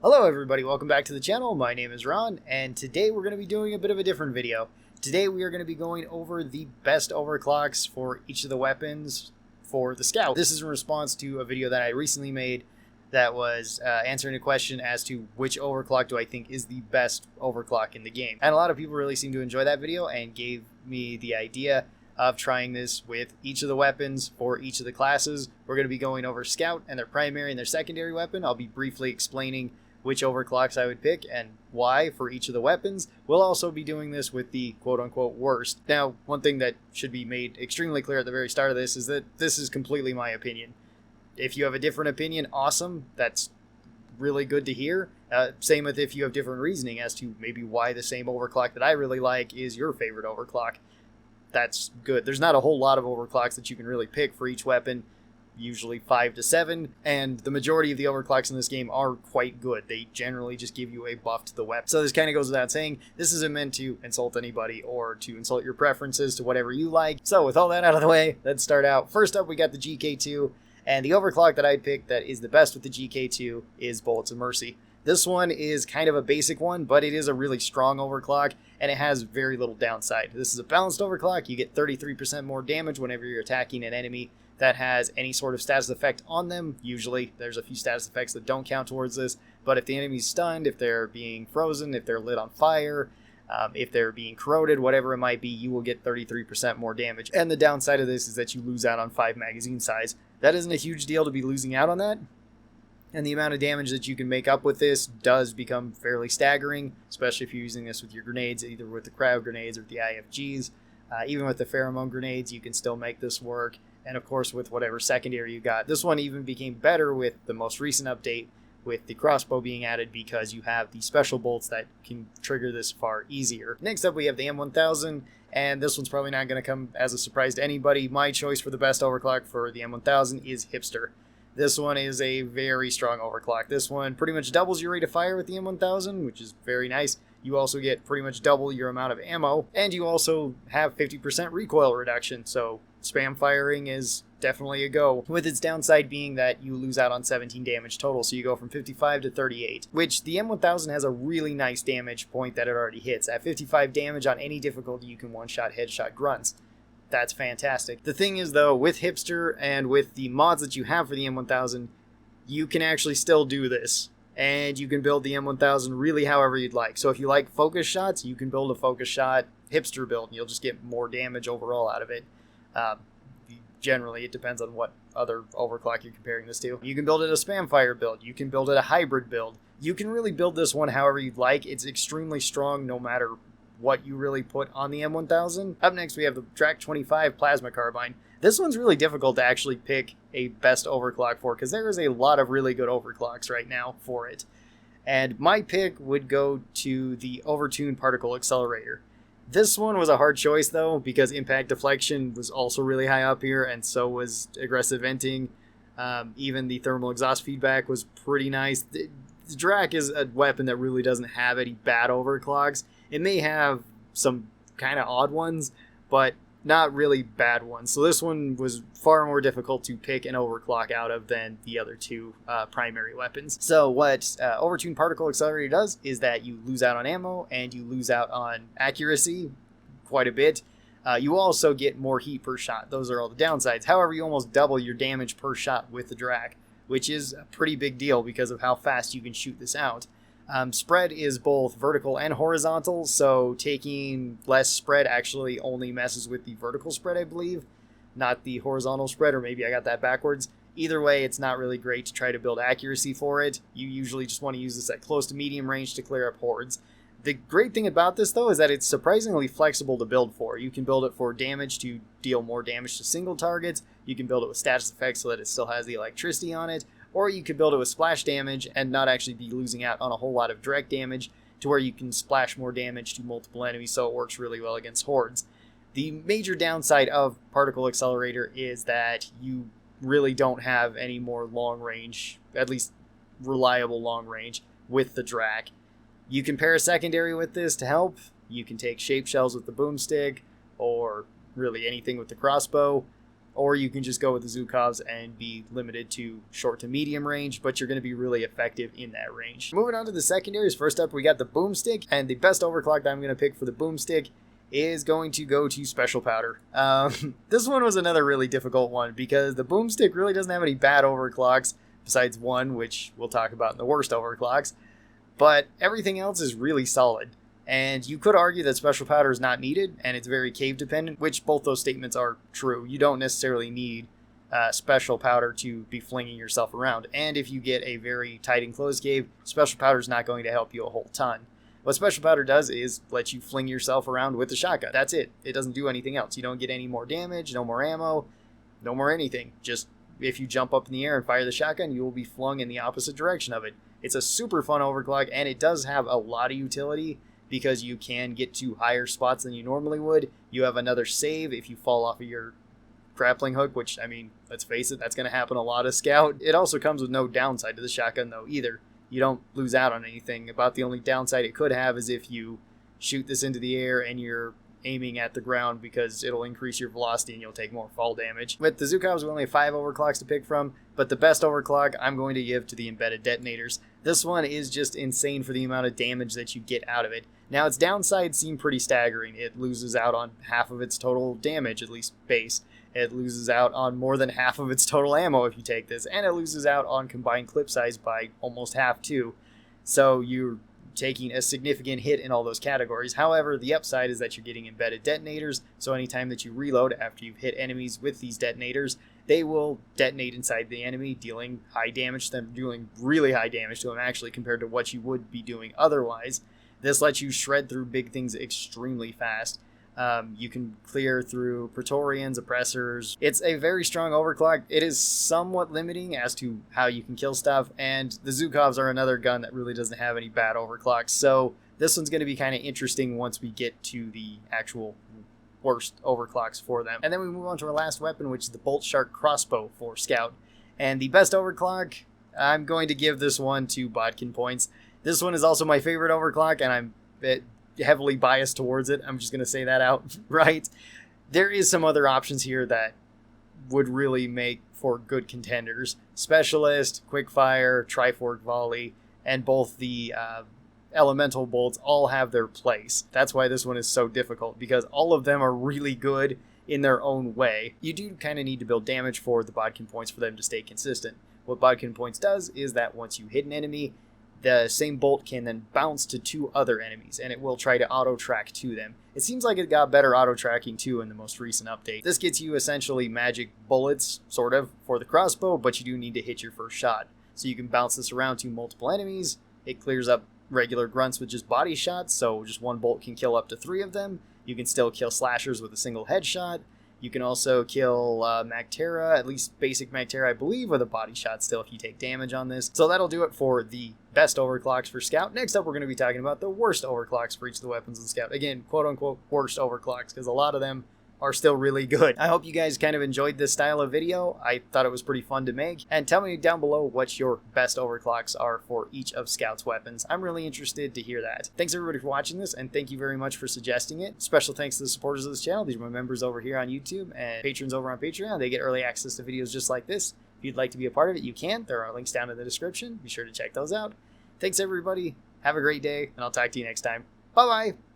Hello everybody, welcome back to the channel. My name is Ron, and today we're going to be doing a bit of a different video. Today we are going to be going over the best overclocks for each of the weapons for the Scout. This is in response to a video that I recently made that was answering a question as to which overclock do I think is the best overclock in the game. And a lot of people really seem to enjoy that video and gave me the idea of trying this with each of the weapons for each of the classes. We're going to be going over Scout and their primary and their secondary weapon. I'll be briefly explaining which overclocks I would pick and why for each of the weapons. We'll also be doing this with the quote-unquote worst. Now, one thing that should be made extremely clear at the very start of this is that this is completely my opinion. If you have a different opinion, awesome. That's really good to hear. Same with if you have different reasoning as to maybe why the same overclock that I really like is your favorite overclock. That's good. There's not a whole lot of overclocks that you can really pick for each weapon. Usually 5 to 7, and the majority of the overclocks in this game are quite good. They generally just give you a buff to the weapon. So this kind of goes without saying, this isn't meant to insult anybody or to insult your preferences to whatever you like. So with all that out of the way, let's start out. First up, we got the GK2, and the overclock that I'd pick that is the best with the GK2 is Bullets of Mercy. This one is kind of a basic one, but it is a really strong overclock, and it has very little downside. This is a balanced overclock. You get 33% more damage whenever you're attacking an enemy that has any sort of status effect on them. Usually there's a few status effects that don't count towards this, but if the enemy's stunned, if they're being frozen, if they're lit on fire, if they're being corroded, whatever it might be, you will get 33% more damage. And the downside of this is that you lose out on 5 magazine size. That isn't a huge deal to be losing out on that, and the amount of damage that you can make up with this does become fairly staggering, especially if you're using this with your grenades, either with the crowd grenades or the IFGs. Even with the pheromone grenades, you can still make this work. And of course, with whatever secondary you got. This one even became better with the most recent update, with the Crossbow being added, because you have the special bolts that can trigger this far easier. Next up, we have the M1000, and this one's probably not going to come as a surprise to anybody. My choice for the best overclock for the M1000 is Hipster. This one is a very strong overclock. This one pretty much doubles your rate of fire with the M1000, which is very nice. You also get pretty much double your amount of ammo, and you also have 50% recoil reduction, so spam firing is definitely a go, with its downside being that you lose out on 17 damage total, so you go from 55 to 38, which the M1000 has a really nice damage point that it already hits. At 55 damage on any difficulty, you can one-shot headshot grunts. That's fantastic. The thing is, though, with Hipster and with the mods that you have for the M1000, you can actually still do this, and you can build the M1000 really however you'd like. So if you like focus shots, you can build a focus shot Hipster build, and you'll just get more damage overall out of it. Generally, it depends on what other overclock you're comparing this to. You can build it a spam fire build. You can build it a hybrid build. You can really build this one however you'd like. It's extremely strong no matter what you really put on the M1000. Up next, we have the Track 25 Plasma Carbine. This one's really difficult to actually pick a best overclock for, because there is a lot of really good overclocks right now for it. And my pick would go to the Overtuned Particle Accelerator. This one was a hard choice, though, because impact deflection was also really high up here, and so was aggressive venting. Even the thermal exhaust feedback was pretty nice. The Drac is a weapon that really doesn't have any bad overclocks. It may have some kind of odd ones, but not really bad ones. So this one was far more difficult to pick an overclock out of than the other two primary weapons. So what Overtuned Particle Accelerator does is that you lose out on ammo and you lose out on accuracy quite a bit. You also get more heat per shot. Those are all the downsides. However, you almost double your damage per shot with the Drac, which is a pretty big deal because of how fast you can shoot this out. Spread is both vertical and horizontal, so taking less spread actually only messes with the vertical spread, I believe, not the horizontal spread, or maybe I got that backwards. Either way, it's not really great to try to build accuracy for it. You usually just want to use this at close to medium range to clear up hordes. The great thing about this, though, is that it's surprisingly flexible to build for. You can build it for damage to deal more damage to single targets. You can build it with status effects so that it still has the electricity on it. Or you could build it with splash damage and not actually be losing out on a whole lot of direct damage, to where you can splash more damage to multiple enemies, so it works really well against hordes. The major downside of Particle Accelerator is that you really don't have any more long range, at least reliable long range, with the Drac. You can pair a secondary with this to help. You can take shape shells with the Boomstick, or really anything with the Crossbow. or you can just go with the Zhukovs and be limited to short to medium range, but you're going to be really effective in that range. Moving on to the secondaries, first up we got the Boomstick, and the best overclock that I'm going to pick for the Boomstick is going to go to Special Powder. This one was another really difficult one because the Boomstick really doesn't have any bad overclocks, besides one, which we'll talk about in the worst overclocks, but everything else is really solid. And you could argue that Special Powder is not needed, and it's very cave dependent, which both those statements are true. You don't necessarily need Special Powder to be flinging yourself around. And if you get a very tight enclosed cave, Special Powder is not going to help you a whole ton. What Special Powder does is let you fling yourself around with the shotgun. That's it. It doesn't do anything else. You don't get any more damage, no more ammo, no more anything. Just if you jump up in the air and fire the shotgun, you will be flung in the opposite direction of it. It's a super fun overclock, and it does have a lot of utility, because you can get to higher spots than you normally would. You have another save if you fall off of your grappling hook, which, I mean, let's face it, that's going to happen a lot of Scout. It also comes with no downside to the shotgun, though, either. You don't lose out on anything. About the only downside it could have is if you shoot this into the air and you're aiming at the ground, because it'll increase your velocity and you'll take more fall damage. With the Zhukovs, we only have 5 overclocks to pick from, but the best overclock I'm going to give to the embedded detonators. This one is just insane for the amount of damage that you get out of it. Now, its downsides seem pretty staggering. It loses out on half of its total damage, at least base. It loses out on more than half of its total ammo if you take this, and it loses out on combined clip size by almost half too. So you're taking a significant hit in all those categories. However, the upside is that you're getting embedded detonators, so anytime that you reload after you've hit enemies with these detonators, they will detonate inside the enemy, dealing high damage to them, doing really high damage to them actually compared to what you would be doing otherwise. This lets you shred through big things extremely fast. You can clear through Praetorians, Oppressors. It's a very strong overclock. It is somewhat limiting as to how you can kill stuff, and the Zhukovs are another gun that really doesn't have any bad overclocks, so this one's going to be kind of interesting once we get to the actual worst overclocks for them. And then we move on to our last weapon, which is the Bolt Shark Crossbow for Scout. And the best overclock, I'm going to give this one 2 Bodkin points. This one is also my favorite overclock, and I'm heavily biased towards it. I'm just going to say that out, right? There is some other options here that would really make for good contenders. Specialist, Quickfire, Trifork Volley, and both the Elemental Bolts all have their place. That's why this one is so difficult, because all of them are really good in their own way. You do kind of need to build damage for the Bodkin points for them to stay consistent. What Bodkin points does is that once you hit an enemy, the same bolt can then bounce to 2 other enemies, and it will try to auto-track to them. It seems like it got better auto-tracking too in the most recent update. This gets you essentially magic bullets, sort of, for the crossbow, but you do need to hit your first shot. So you can bounce this around to multiple enemies. It clears up regular grunts with just body shots, so just 1 bolt can kill up to 3 of them. You can still kill slashers with a single headshot. You can also kill Magterra, at least basic Magterra, I believe, with a body shot still if you take damage on this. So that'll do it for the best overclocks for Scout. Next up, we're going to be talking about the worst overclocks for each of the weapons in Scout. Again, quote-unquote worst overclocks, because a lot of them are still really good. I hope you guys kind of enjoyed this style of video. I thought it was pretty fun to make. And tell me down below what your best overclocks are for each of Scout's weapons. I'm really interested to hear that. Thanks everybody for watching this, and thank you very much for suggesting it. Special thanks to the supporters of this channel. These are my members over here on YouTube and patrons over on Patreon. They get early access to videos just like this. If you'd like to be a part of it, you can. There are links down in the description. Be sure to check those out. Thanks everybody. Have a great day, and I'll talk to you next time. Bye-bye.